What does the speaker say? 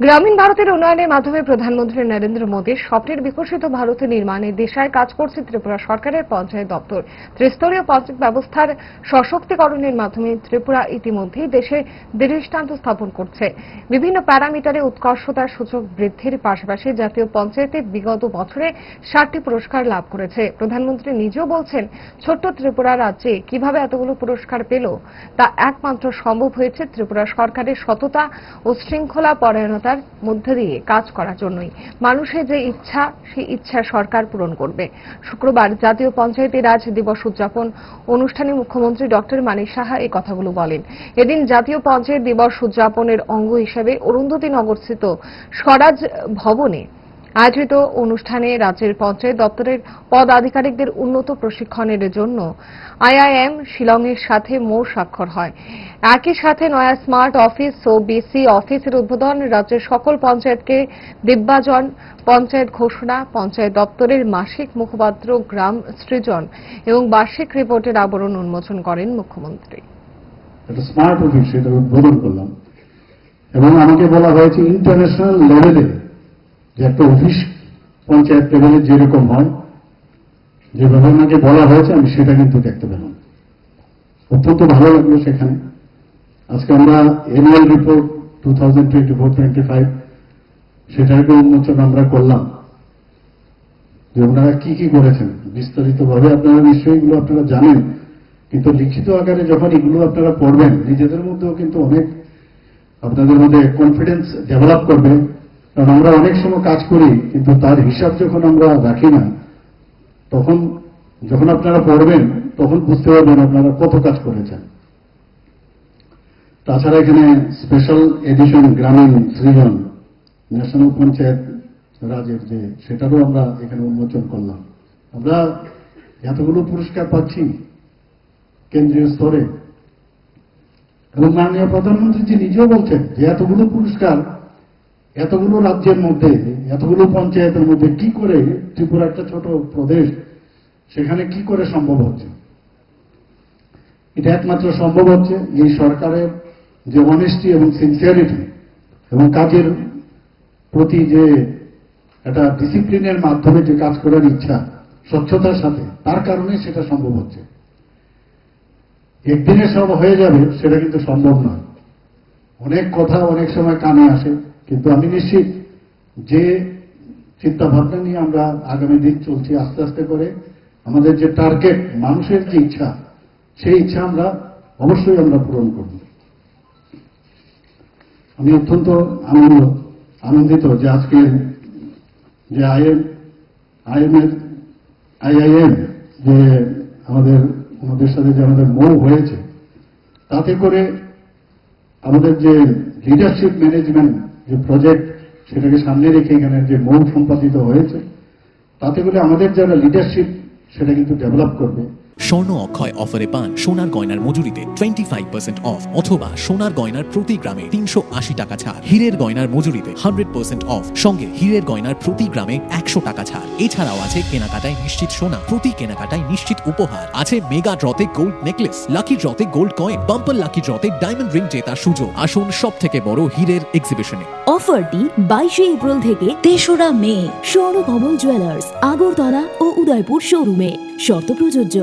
গ্রামীণ ভারতের উন্নয়নের মাধ্যমে প্রধানমন্ত্রী নরেন্দ্র মোদীর স্বপ্নের বিকশিত ভারত নির্মাণে দিশায় কাজ করছে ত্রিপুরা সরকারের পঞ্চায়েত দপ্তর। ত্রিস্তরীয় পঞ্চায়েত ব্যবস্থার সশক্তিকরণের মাধ্যমে ত্রিপুরা ইতিমধ্যেই দেশে দৃষ্টান্ত স্থাপন করছে। বিভিন্ন প্যারামিটারে উৎকর্ষতার সূচক বৃদ্ধির পাশাপাশি জাতীয় পঞ্চায়েতে বিগত বছরে 60টি পুরস্কার লাভ করেছে। প্রধানমন্ত্রী নিজেও বলছেন, ছোট্ট ত্রিপুরা রাজ্যে কিভাবে এতগুলো পুরস্কার পেল তা একমাত্র সম্ভব হয়েছে ত্রিপুরা সরকারের সততা ও শৃঙ্খলা পরায়ণতার মধ্যে দিয়ে কাজ করার জন্যই। মানুষের যে ইচ্ছা, সেই ইচ্ছা সরকার পূরণ করবে। শুক্রবার জাতীয় পঞ্চায়েতি রাজ দিবস উদযাপন অনুষ্ঠানে মুখ্যমন্ত্রী ডক্টর মানিক সাহা এই কথাগুলো বলেন। এদিন জাতীয় পঞ্চায়েত দিবস উদযাপনের অঙ্গ হিসেবে অরুন্ধতী নগরস্থিত স্বরাজ ভবনে আয়োজিত অনুষ্ঠানে রাজ্যের পঞ্চায়েত দপ্তরের পদাধিকারিকদের উন্নত প্রশিক্ষণের জন্য আইআইএম শিলংয়ের সাথে মৌন স্বাক্ষর হয়। একই সাথে নয়া স্মার্ট অফিস ও বিসি অফিসের উদ্বোধন, রাজ্যের সকল পঞ্চায়েতকে দিব্যাজন পঞ্চায়েত ঘোষণা, পঞ্চায়েত দপ্তরের মাসিক মুখপাত্র গ্রাম সৃজন এবং বার্ষিক রিপোর্টের আবরণ উন্মোচন করেন মুখ্যমন্ত্রী। একটা স্মার্ট অফিস সেটা উদ্বোধন করলাম এবং আমাকে বলা হয়েছে ইন্টারন্যাশনাল লেভেলে যে একটা অফিস পঞ্চায়েত লেভেলে যেরকম হয়, যেভাবে আমাকে বলা হয়েছে আমি সেটা কিন্তু দেখতে পেলাম। অত্যন্ত ভালো লাগলো সেখানে। আজকে আমরা অ্যানুয়াল রিপোর্ট 2024-25 সেটাকে উন্মোচন আমরা করলাম যে ওনারা কি কি করেছেন বিস্তারিতভাবে। আপনারা নিশ্চয়ই এগুলো আপনারা জানেন, কিন্তু লিখিত আকারে যখন এগুলো আপনারা পড়বেন নিজেদের মধ্যেও কিন্তু অনেক আপনাদের মধ্যে কনফিডেন্স ডেভেলপ করবে। কারণ আমরা অনেক সময় কাজ করি কিন্তু তার হিসাব যখন আমরা রাখি না, তখন যখন আপনারা পড়বেন তখন বুঝতে পারবেন আপনারা কত কাজ করেছেন। তাছাড়া এখানে স্পেশাল এডিশন গ্রামীণ সৃজন ন্যাশনাল পঞ্চায়েত রাজের যে সেটারও আমরা এখানে উন্মোচন করলাম। আমরা এতগুলো পুরস্কার পাচ্ছি কেন্দ্রীয় স্তরে এবং মাননীয় প্রধানমন্ত্রী নিজেও বলছেন যে এতগুলো পুরস্কার এতগুলো রাজ্যের মধ্যে, এতগুলো পঞ্চায়েতের মধ্যে কি করে ত্রিপুরা একটা ছোট প্রদেশ, সেখানে কি করে সম্ভব হচ্ছে। এটা একমাত্র সম্ভব হচ্ছে এই সরকারের যে অনেস্টি এবং সিনসিয়ারিটি এবং কাজের প্রতি যে একটা ডিসিপ্লিনের মাধ্যমে যে কাজ করার ইচ্ছা, স্বচ্ছতার সাথে, তার কারণে সেটা সম্ভব হচ্ছে। একদিনে সব হয়ে যাবে সেটা কিন্তু সম্ভব নয়। অনেক কথা অনেক সময় কানে আসে, কিন্তু আমি নিশ্চিত যে চিন্তা ভাবনা নিয়ে আমরা আগামী দিন চলছি, আস্তে আস্তে করে আমাদের যে টার্গেট, মানুষের যে ইচ্ছা, সেই ইচ্ছা আমরা অবশ্যই আমরা পূরণ করব। আমি অত্যন্ত আনন্দিত যে আজকে যে আইআইএম যে আমাদের সাথে যে আমাদের মৌ হয়েছে, তাতে করে আমাদের যে লিডারশিপ ম্যানেজমেন্ট যে প্রজেক্ট, সেটাকে সামনে রেখে এখানে যে মৌ সম্পাদিত হয়েছে, তাতে করে আমাদের যারা লিডারশিপ সেটা কিন্তু ডেভেলপ করবে। স্বর্ণ অক্ষয় অফারে পান সোনার গয়নার মজুরিতে 25% অফ অথবা সোনার গয়নার প্রতি গ্রামে 380 টাকা ছাড়। হীরের গয়নার মজুরিতে 100% অফ, সঙ্গে হীরের গয়নার প্রতি গ্রামে 100 টাকা ছাড়। এছাড়াও আছে কেনাকাটায় নিশ্চিত সোনা, প্রতি কেনাকাটায় নিশ্চিত উপহার। আছে মেগা ড্রতে গোল্ড নেকলেস, লাকি ড্রতে গোল্ড কয়েন, বাম্পার লাকি ড্রতে ডায়মন্ড রিং জেতার সুযোগ। আসুন সব থেকে বড় হীরের এক্সিবিশনে। অফারটি 22 এপ্রিল থেকে 3রা মে স্বর্ণকমল জুয়েলার্স, আগরতলা ও উদয়পুর শোরুমে। শর্ত প্রযোজ্য।